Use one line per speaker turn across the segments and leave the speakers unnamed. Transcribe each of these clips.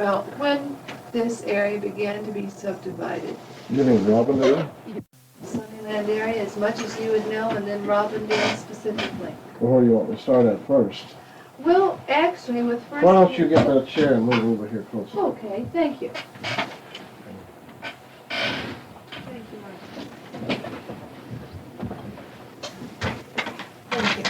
about when this area began to be subdivided?
You mean Robindale?
Sunnyland area, as much as you would know, and then Robindale specifically.
Or where do you want me to start at first?
Well, actually, with first...
Why don't you get that chair and move over here closer?
Okay, thank you. Thank you, Mark. Thank you.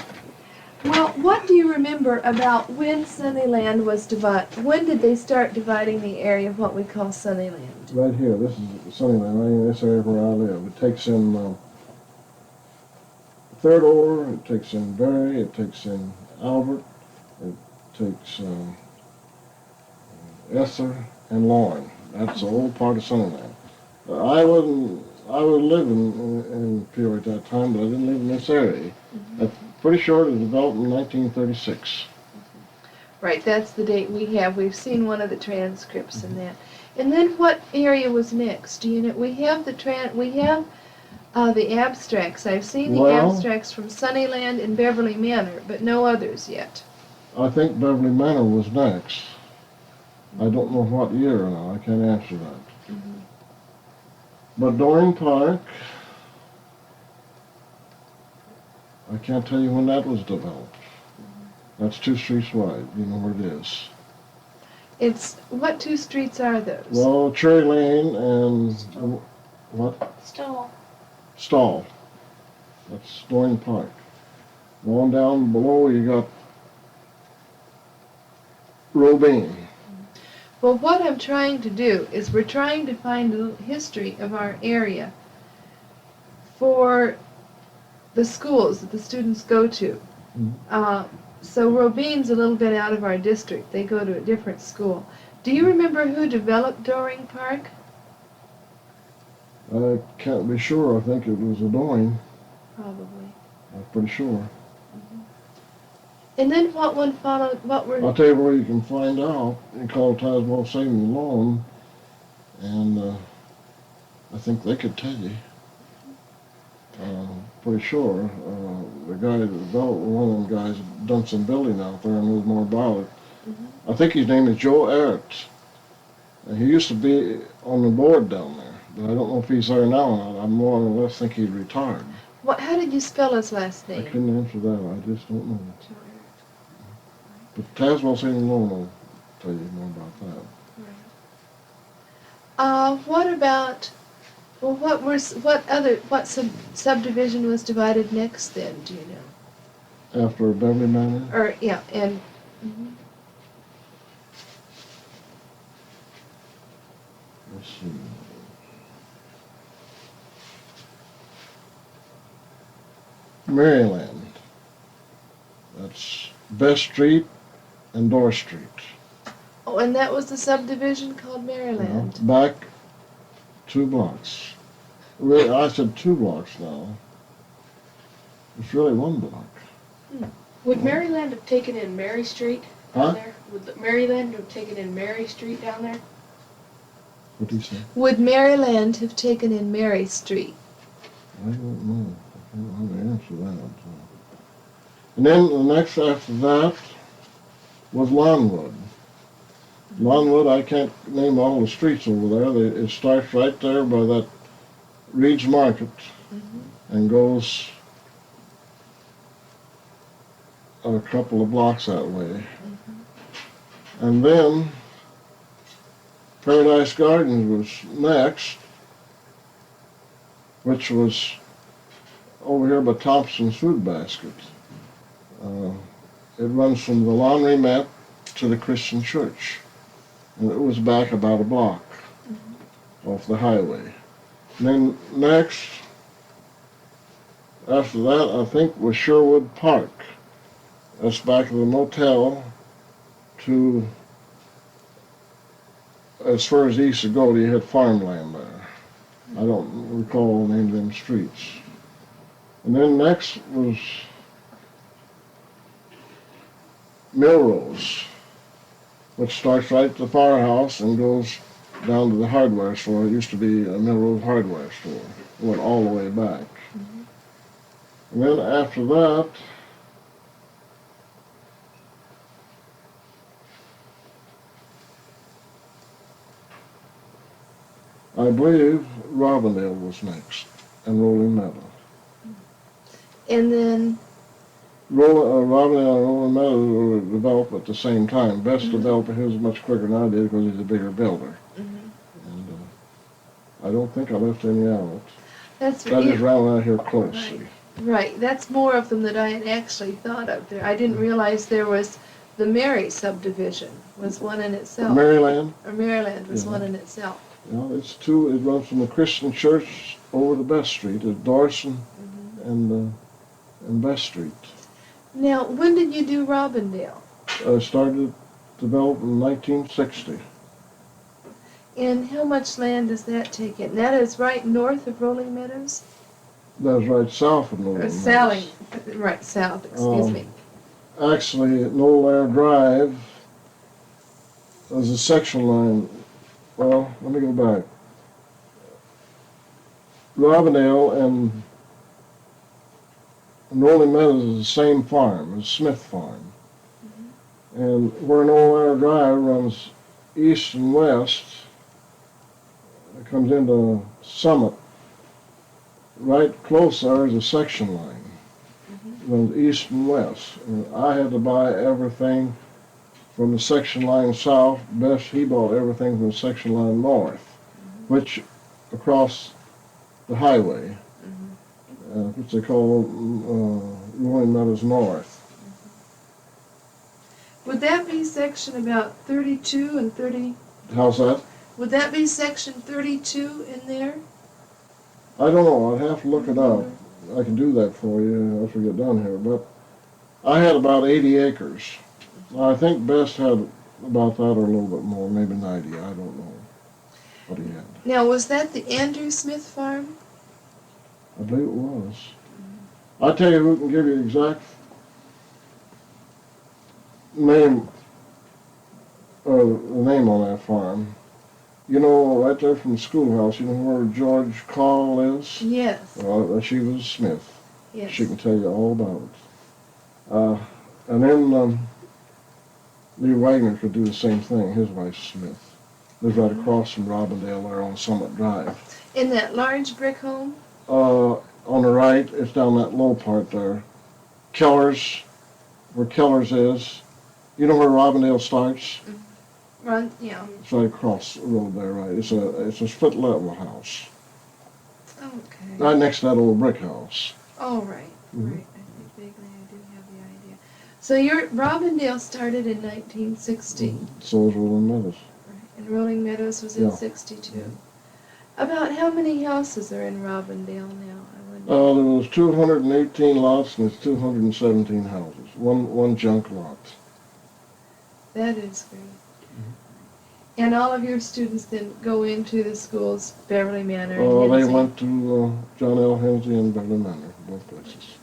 Well, what do you remember about when Sunnyland was divided? When did they start dividing the area of what we call Sunnyland?
Right here, this is Sunnyland, right in this area where I live. It takes in Third Order, it takes in Berry, it takes in Albert, it takes Esser and Lauren. That's the whole part of Sunnyland. I was living in Peoria at that time, but I didn't live in this area. I'm pretty sure it was developed in 1936.
Right, that's the date we have. We've seen one of the transcripts in that. And then what area was next? Do you know? We have the abstracts. I've seen the abstracts from Sunnyland and Beverly Manor, but no others yet.
I think Beverly Manor was next. I don't know what year now. I can't answer that. But Dorring Park, I can't tell you when that was developed. That's 2 streets wide. You know where it is.
What 2 streets are those?
Well, Cherry Lane and what? Stall. That's Dorring Park. Going down below, you got Robine.
Well, what I'm trying to do is we're trying to find the history of our area for the schools that the students go to. So Robine's a little bit out of our district. They go to a different school. Do you remember who developed Dorring Park?
I can't be sure. I think it was a Dorring.
Probably.
I'm pretty sure.
And then what one followed?
I'll tell you where you can find out. You call Tazewell Savings Loan, and I think they could tell you. Pretty sure. The guy that developed, one of them guys, done some building out there and knows more about it. I think his name is Joe Ertz. And he used to be on the board down there, but I don't know if he's there now or not. I more or less think he's retired.
How did you spell his last name?
I couldn't answer that. I just don't know. But Tazewell Savings Loan will tell you more about that.
What about? Well, what subdivision was divided next then? Do you know?
After Beverly Manor?
Or yeah, and.
Let's see. Maryland. That's Best Street and Dorr Street.
Oh, and that was the subdivision called Maryland.
Back 2 blocks. Really, I said 2 blocks now. It's really 1 block.
Would Maryland have taken in Mary Street down there? Would Maryland have taken in Mary Street down there?
What do you say?
Would Maryland have taken in Mary Street?
I don't know. I don't know how to answer that. And then the next after that was Lawnwood. Lawnwood, I can't name all the streets over there. It starts right there by that Reed's Market and goes a couple of blocks that way. And then Paradise Gardens was next, which was over here by Thompson's Food Basket. It runs from the laundromat to the Christian church. And it was back about a block off the highway. And then next, after that, I think was Sherwood Park. That's back of the motel to, as far as east of Gold, you had farmland there. I don't recall the name of them streets. And then next was Melrose, which starts right at the firehouse and goes down to the hardware store. It used to be a Melrose hardware store. It went all the way back. And then after that, I believe Robindale was next, and Rolling Meadow.
And then,
Robindale and Rolling Meadow were developed at the same time. Best
Mhm.
developed his much quicker than I did because he's a bigger builder.
mhm.
And I don't think I left any out.
That's
I just ran around here closely.
Right, that's more of them that I had actually thought of there. I didn't realize there was the Mary subdivision was one in itself.
Maryland,
Or Maryland was
Yeah.
one in itself.
it's two. It runs from the Christian Church over to Best Street at Dorson and Best Street.
Now, when did you do Robindale?
Started developed in 1960.
And how much land does that take in? That is right north of Rolling Meadows?
That was right south of Nolan.
Right, south, excuse me.
Actually, at Noel Drive, there's a section line. Well, let me go back. Robindale and Rolling Meadows is the same farm, it's Smith Farm. And where Noel Drive runs east and west, it comes into Summit. Right close there is a section line. Runs east and west. And I had to buy everything from the section line south. Best he bought everything from the section line north, which across the highway, which they call Rolling Meadows North.
Would that be section about 32 and 30?
How's that?
Would that be section 32 in there?
I don't know. I'd have to look it up. I can do that for you after we get done here. But I had about 80 acres. I think Best had about that or a little bit more, maybe 90. I don't know what he had.
Now, was that the Andrew Smith farm?
I believe it was. I'll tell you who can give you the exact name, the name on that farm. You know, right there from the schoolhouse, you know where George Call is?
Yes.
She was Smith.
Yes.
She can tell you all about it. And then Lee Wagner could do the same thing. His wife's Smith. Lives right across from Robindale there on Summit Drive.
In that large brick home?
On the right, it's down that low part there. Keller's, where Keller's is. You know where Robindale starts?
Run, yeah.
It's right across the road there, right? It's a split level house.
Okay.
Right next to that old brick house.
Oh, right. Right. I think vaguely I do have the idea. So your Robindale started in 1960.
So was Rolling Meadows.
Right. And Rolling Meadows was in
Yeah.
62. About how many houses are in Robindale now? I wonder.
There was 218 lots and it's 217 houses. One junk lot.
That is great. And all of your students then go into the schools, Beverly Manor and
They
Hensley?
went to John L. Hensley and Beverly Manor, both places.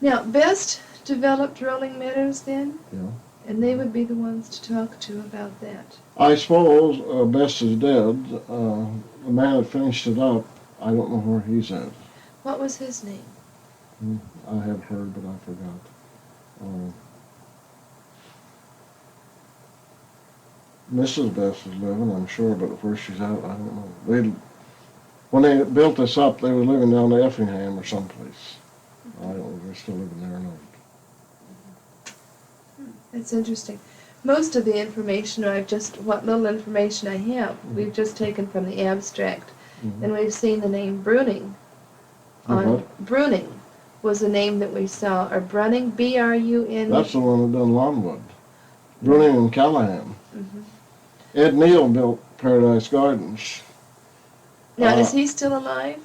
Now, Best developed Rolling Meadows then?
Yeah.
And they would be the ones to talk to about that.
I suppose Best is dead. The man that finished it up, I don't know where he's at.
What was his name?
I have heard, but I forgot. Mrs. Best is living, I'm sure, but where she's at, I don't know. When they built this up, they were living down to Effingham or someplace. I don't know if they're still living there or not.
That's interesting. Most of the information, what little information I have, we've just taken from the abstract. And we've seen the name Bruning. Bruning was a name that we saw, or Brunning, B-R-U-N.
That's the one that done Longwood. Bruning and Callahan. Ed Neal built Paradise Gardens.
Now, is he still alive?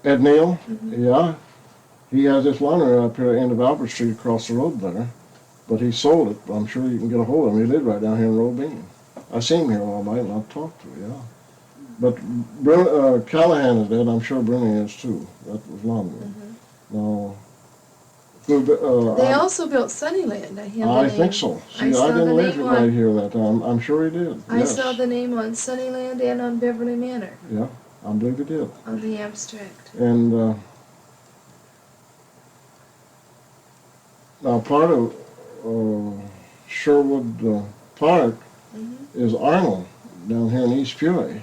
Ed Neal? Yeah. He has this laundry up here at the end of Albert Street across the road there. But he sold it. I'm sure you can get a hold of him. He lived right down here in Robine. I seen him here all night and I've talked to him, yeah. But Callahan is dead. I'm sure Bruning is too. That was Longwood. No.
They also built Sunnyland.
I think so. See, I didn't live right here that time. I'm sure he did.
I saw the name on Sunnyland and on Beverly Manor.
Yeah, I believe he did.
On the abstract.
And now part of Sherwood Park is Arnold down here in East Peoria.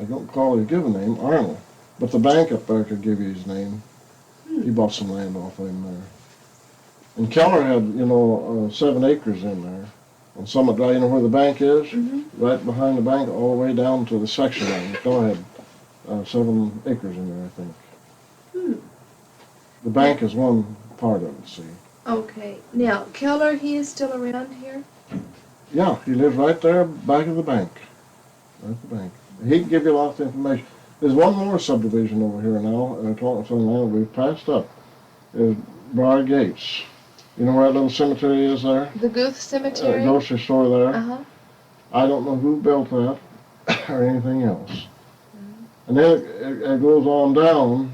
I don't call his given name, Arnold. But the bank up there could give you his name. He bought some land off of him there. And Keller had, 7 acres in there. On Summit Drive, you know where the bank is? Right behind the bank, all the way down to the section line. Keller had 7 acres in there, I think. The bank is one part of it, see.
Okay. Now, Keller, he is still around here?
Yeah, he lives right there back of the bank. Right at the bank. He can give you lots of information. There's one more subdivision over here now, talking to some land we've passed up, is Briar Gates. You know where that little cemetery is there?
The Guth Cemetery?
Grocery store there.
Uh-huh.
I don't know who built that or anything else. And then it goes on down,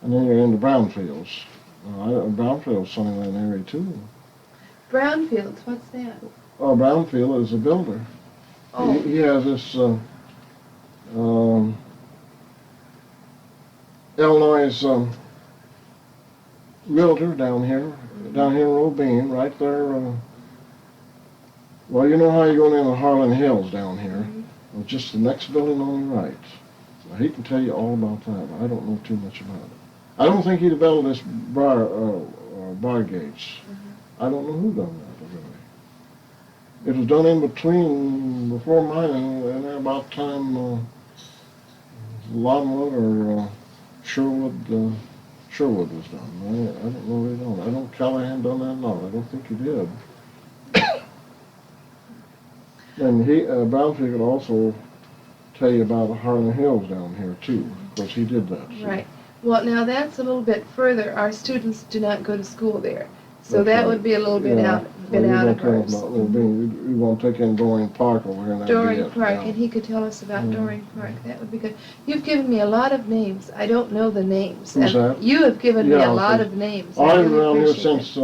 and then you're into Brownfields. Brownfields is something in that area too.
Brownfields, what's that?
Oh, Brownfield is a builder.
Oh.
He has this Illinois realtor down here in Robine, right there. Well, you know how you're going into Harlan Hills down here. Well, just the next building on your right. Now, he can tell you all about that, but I don't know too much about it. I don't think he developed this bar gates. I don't know who done that, really. It was done in between, before mine, and there about time Longwood or Sherwood was done. I don't know where he done. I don't Callahan done that, no. I don't think he did. And Brownfield could also tell you about the Harlan Hills down here too, because he did that. So.
Right. Well, now that's a little bit further. Our students do not go to school there. So
That's
that
right.
would be a little bit out of ours.
We want to take in Doreen Park over here. And
Doreen Park, and he could tell us about Doreen Park. That would be good. You've given me a lot of names. I don't know the names.
Who's that?
You have given me a lot of names.
I've been around here since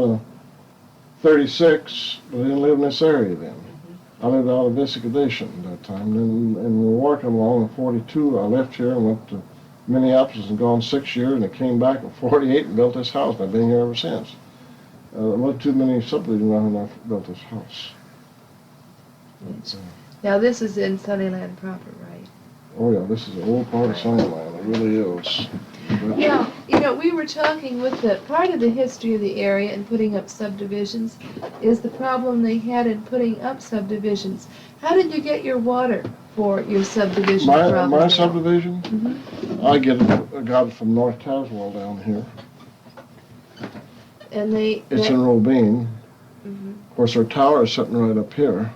36, but I didn't live in this area then. I lived out of Visicadation at that time, and we were working along in 42. I left here and went to Minneapolis and gone 6 years, and I came back in 48 and built this house, and I've been here ever since. There wasn't too many subdivisions around when I built this house. But,
now this is in Sunnyland proper, right?
oh yeah, this is an old part of Sunnyland. It really is. But,
Now, we were talking with the part of the history of the area and putting up subdivisions is the problem they had in putting up subdivisions. How did you get your water for your subdivision problem?
My subdivision? I got it from North Tazewell down here.
And
It's in Robine. Of course, our tower is sitting right up here.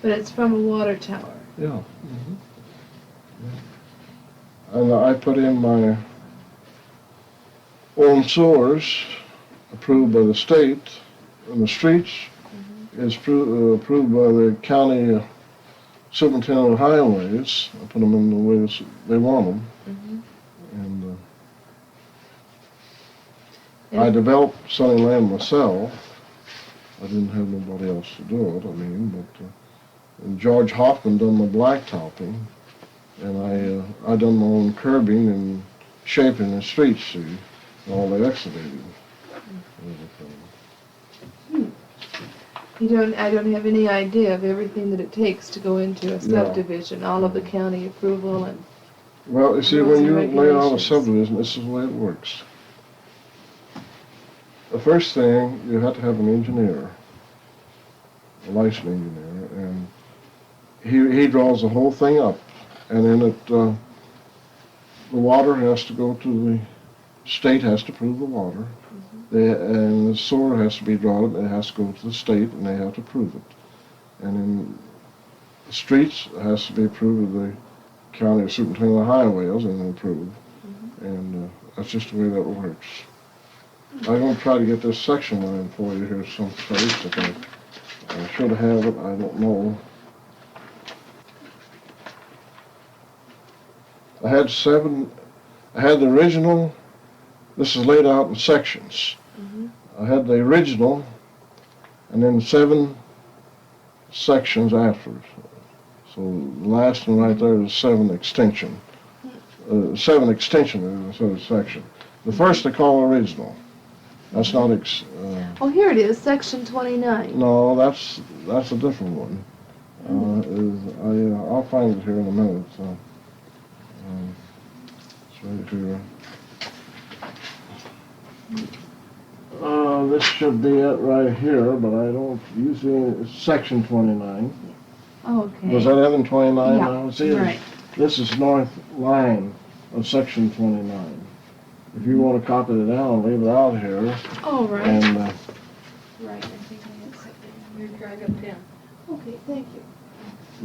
But it's from a water tower.
Yeah. And I put in my own sewers, approved by the state, and the streets is approved by the county superintendent of highways. I put them in the ways they want them. And I developed Sunnyland myself. I didn't have nobody else to do it, and George Hoffman done my blacktopping, and I done my own curbing and shaping the streets, see, all the excavating.
I don't have any idea of everything that it takes to go into a subdivision, all of the county approval and...
Well, you see, when you lay out a subdivision, this is the way it works. The first thing, you have to have an engineer, a licensed engineer, and he draws the whole thing up, and then the water has to go to the state, has to approve the water, and the sewer has to be drawn up, and it has to go to the state, and they have to approve it. And then the streets has to be approved with the county superintendent of highways and approved, and that's just the way that works. I'm going to try to get this section line for you here someplace. I should have it, I don't know. I had the original, this is laid out in sections. I had the original and then 7 sections afterwards. So the last one right there is 7 extension. 7 extension instead of section. The first they call original. That's not
oh, here it is, section 29.
No, that's a different one. I'll find it here in a minute. So, it's right here. This should be it right here, but I don't usually. It's section 29.
Okay.
Was that it in 29?
Yeah,
Now? See,
right.
this is north line of section 29. If you want to copy it down, leave it out here.
Oh, right.
And
Right, I think I have something.
Here, I got a pen.
Okay, thank you.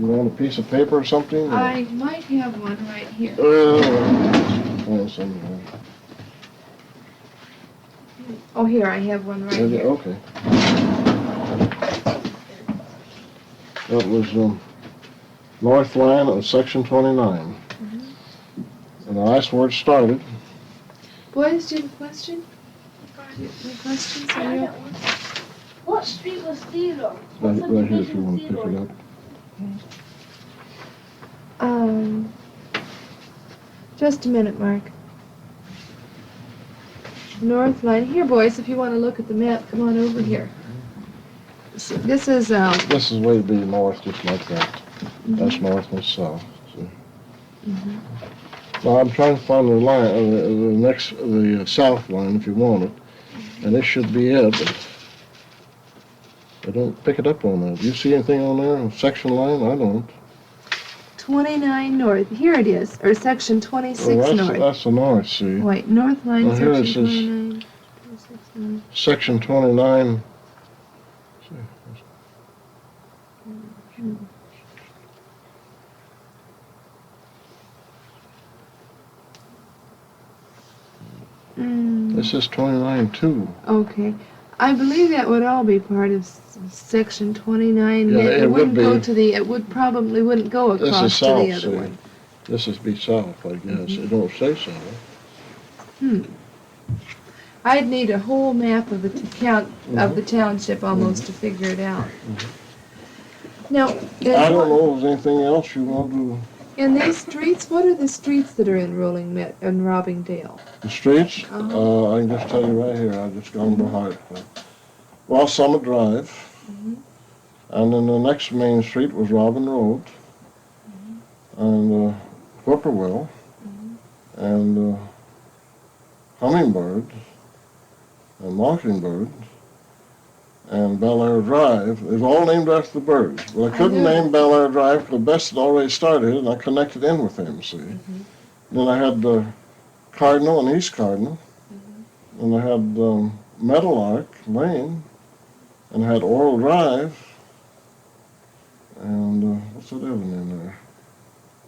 you want a piece of paper or something? Or?
I might have one right here.
Oh, somewhere.
Oh, here, I have one right here.
Okay. That was north line of section 29. And that's where it started.
Boys, do you have a question? Any questions?
I got one. What street was Theodore?
Right,
What
right here if you
subdivision
want
was
to pick it
Theodore?
up.
Just a minute, Mark. North line. Here, boys, if you want to look at the map, come on over here. So this is,
This is way to be north, just like that. That's north and south. See? Well, I'm trying to find the line, the south line, if you want it, and this should be it. But I don't pick it up on that. Do you see anything on there? Section line? I don't.
29 north. Here it is, or section 26
Well,
north.
that's the north. See,
Wait, north line,
Well, here it
section
says-
29. 26 north.
section 29. This is 29 too.
Okay. I believe that would all be part of section 29.
Yeah, it would
wouldn't go
be.
to the, it would probably wouldn't go
This
across
is
to the
south.
other
See,
one.
this is be south, I guess. It don't say so.
I'd need a whole map of the count of the township almost to figure it out. Now,
I don't know if there's anything else you want to.
in these streets, what are the streets that are in Robbingdale?
The streets,
Uh-huh.
I can just tell you right here, I just gone by heart. Well, Summit Drive, and then the next main street was Robin Road, and Whippoorwill, and Hummingbird, and Mockingbird, and Bel Air Drive. It was all named after the birds. Well, I couldn't name Bel Air Drive because Best had already started, and I connected in with him, see. Then I had Cardinal and East Cardinal, and I had Meadowlark Lane, and I had Oral Drive, and what's that other name there?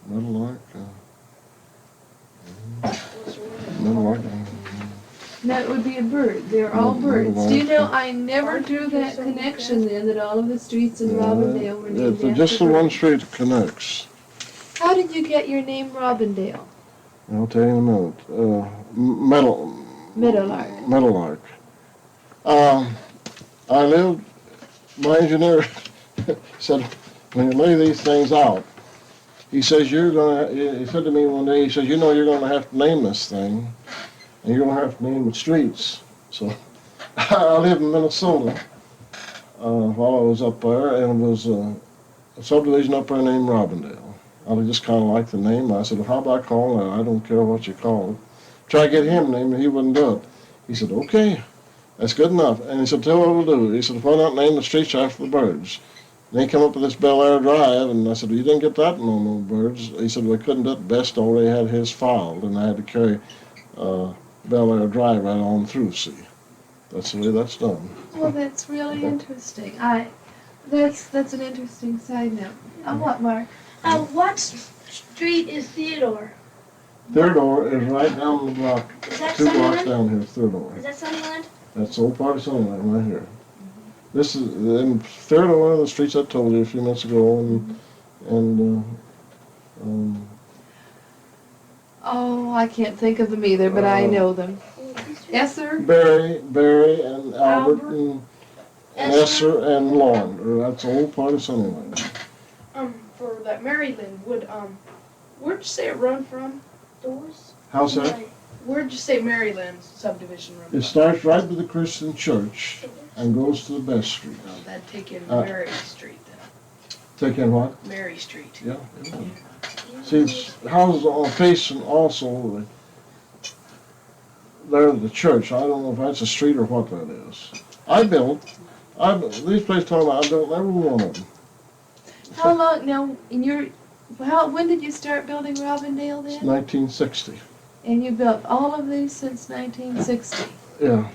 Meadowlark? Meadowlark.
That would be a bird. They're all birds. Do you know, I never drew that connection then, that all of the streets in Robindale were named
It's
after
just the one
birds.
street that connects.
How did you get your name Robindale?
I'll tell you in a minute.
Meadowlark.
Meadowlark. I lived, my engineer said, when you lay these things out, he says, he said to me one day, he says, you know you're going to have to name this thing, and you're going to have to name the streets. So I lived in Minnesota while I was up there, and it was a subdivision up there named Robindale. I just kind of liked the name. I said, well, how about calling it? I don't care what you call it. Try to get him named, and he wouldn't do it. He said, okay, that's good enough. And he said, tell what we'll do. He said, why not name the streets after the birds? And he came up with this Bel Air Drive, and I said, well, you didn't get that in on no birds. He said, well, I couldn't do it. Best already had his filed, and I had to carry Bel Air Drive right on through, see. That's the way that's done.
Well, that's really interesting. That's an interesting side note. What, Mark?
What street is Theodore?
Theodore is right down the block,
Is that
2 blocks
Sunnyland?
down here, Theodore.
Is that Sunnyland?
That's the old part of Sunnyland right here. This is in Theodore, one of the streets I told you a few minutes ago, and
Oh, I can't think of them either, but I know them. Esser?
Barry, and Albert, and Esser and Lawn. That's the whole part of Sunnyland.
For that Maryland, where'd you say it run from?
Doors?
How's that?
Where'd you say Maryland's subdivision run
It
from?
starts right with the Christian church and goes to the Best Street.
Oh, that'd take in
Uh,
Mary Street then.
Take in what?
Mary Street.
Yeah. It would. See, it's houses on facing also, there's the church. I don't know if that's a street or what that is. These places talking about, I built every one of them.
How long, now, when did you start building Robindale
It's
then?
1960.
And you built all of these since 1960?
Yeah.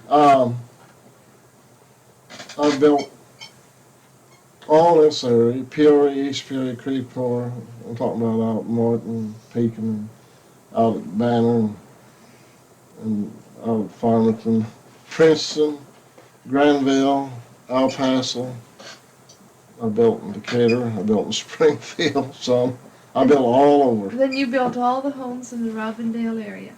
I built all this area, Peoria, East Peoria, Creveport, I'm talking about out Morton, Pekin, out at Banner, and out at Farmington, Princeton, Granville, El Paso. I built in Decatur, I built in Springfield, some. I built all over.
Then you built all the homes in the Robindale area?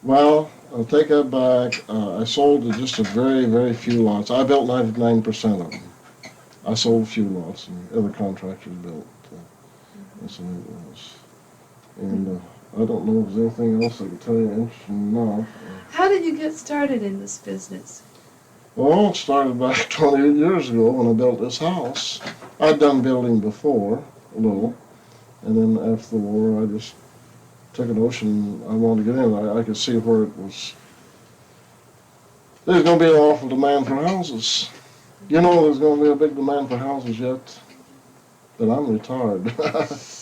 Well, I'll take that back. I sold just a very, very few lots. I built 99% of them. I sold a few lots, and other contractors built. That's the way it was. And I don't know if there's anything else I can tell you interesting or not.
How did you get started in this business?
Well, it started back 28 years ago when I built this house. I'd done building before, a little, and then after the war I just took a notion I wanted to get in. I could see where it was. There's going to be an awful demand for houses. You know there's going to be a big demand for houses yet, but I'm retired.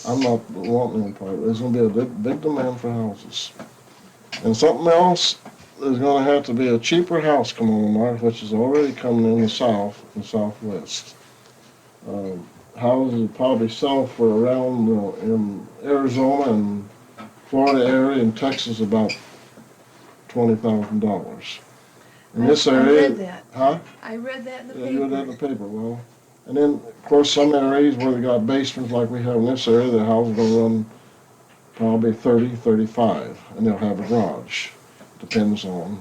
I'm not wanting any part. There's going to be a big demand for houses. And something else, there's going to have to be a cheaper house come on the market, which is already coming in the south and southwest. Houses probably sell for around in Arizona and Florida area and Texas about $20,000. In this area,
I read that.
huh?
I read that in the paper.
You read that in the paper. Well, and then of course some areas where they got basements like we have in this area, the house is going to run probably 30, 35, and they'll have a garage. Depends on.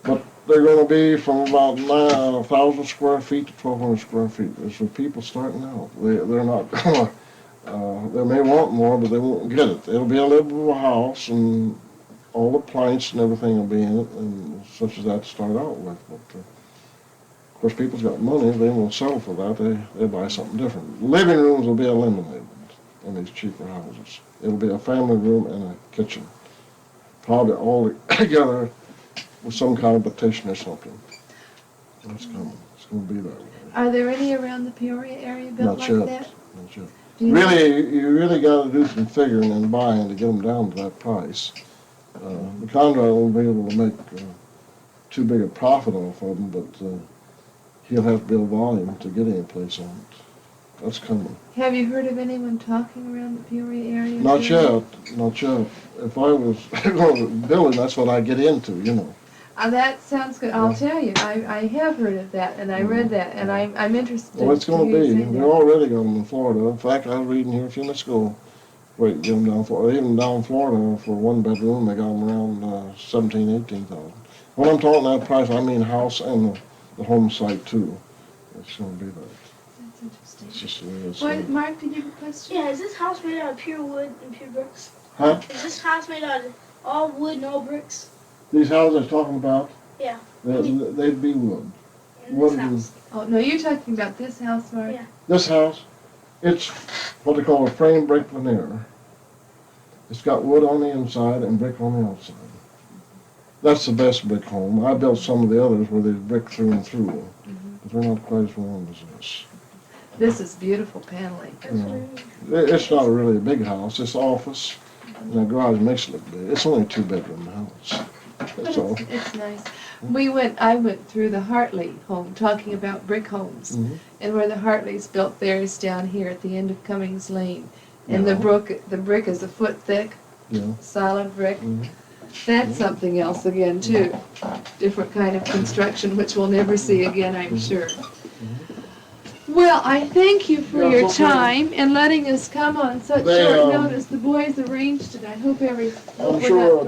But they're going to be from about 1,000 square feet to 1,200 square feet. There's some people starting out. They're not going to. They may want more, but they won't get it. It'll be a livable house, and all the appliances and everything will be in it, and such as that to start out with. But of course, people's got money. They won't settle for that. They buy something different. Living rooms will be eliminated in these cheaper houses. It'll be a family room and a kitchen, probably all together with some kind of partition or something. That's coming. It's going to be that way.
Are there any around the Peoria area built
Not
like
yet.
that?
Not yet.
Do you
You really got to do some figuring and buying to get them down to that price. The contractor won't be able to make too big a profit off of them, but he'll have to build volume to get any place on it. That's coming.
Have you heard of anyone talking around the Peoria area?
Not yet. Not yet. If I was building, that's what I get into, you know.
That sounds good. I'll tell you, I have heard of that, and I read that, and I'm interested.
Well, it's going to
hear you
be.
say
They're
that.
already got them in Florida. In fact, I was reading here a few minutes ago. Wait, get them down Florida. Even down Florida for one bedroom, they got them around 17,000, 18,000. When I'm talking that price, I mean house and the home site too. It's going to be that.
That's interesting.
It's just the way it's.
What, Mark, did you have a question?
Yeah, is this house made out of pure wood and pure bricks?
Huh?
Is this house made out of all wood and all bricks?
These houses I was talking about.
Yeah.
They'd be wood.
In
Wood
this
and-
house?
Oh, no, you're talking about this house, Mark?
Yeah.
This house, it's what they call a frame brick veneer. It's got wood on the inside and brick on the outside. That's the best brick home. I built some of the others where there's brick through and through, but they're not quite as warm as this.
This is beautiful paneling.
That's what I mean.
It's not really a big house. It's office and the garage makes it look big. It's only a 2-bedroom house.
But
That's all.
it's nice. I went through the Hartley home, talking about brick homes,
Mhm.
and where the Hartleys built theirs down here at the end of Cummings Lane. And
Yeah.
the brick is a foot thick,
Yeah.
solid brick.
Mhm.
That's something else again, too. Different kind of construction, which we'll never see again, I'm sure. Well, I thank you for
Yeah,
your
okay.
time and letting us come on such
They,
short notice. The boys arranged it. I hope
I'm sure I'll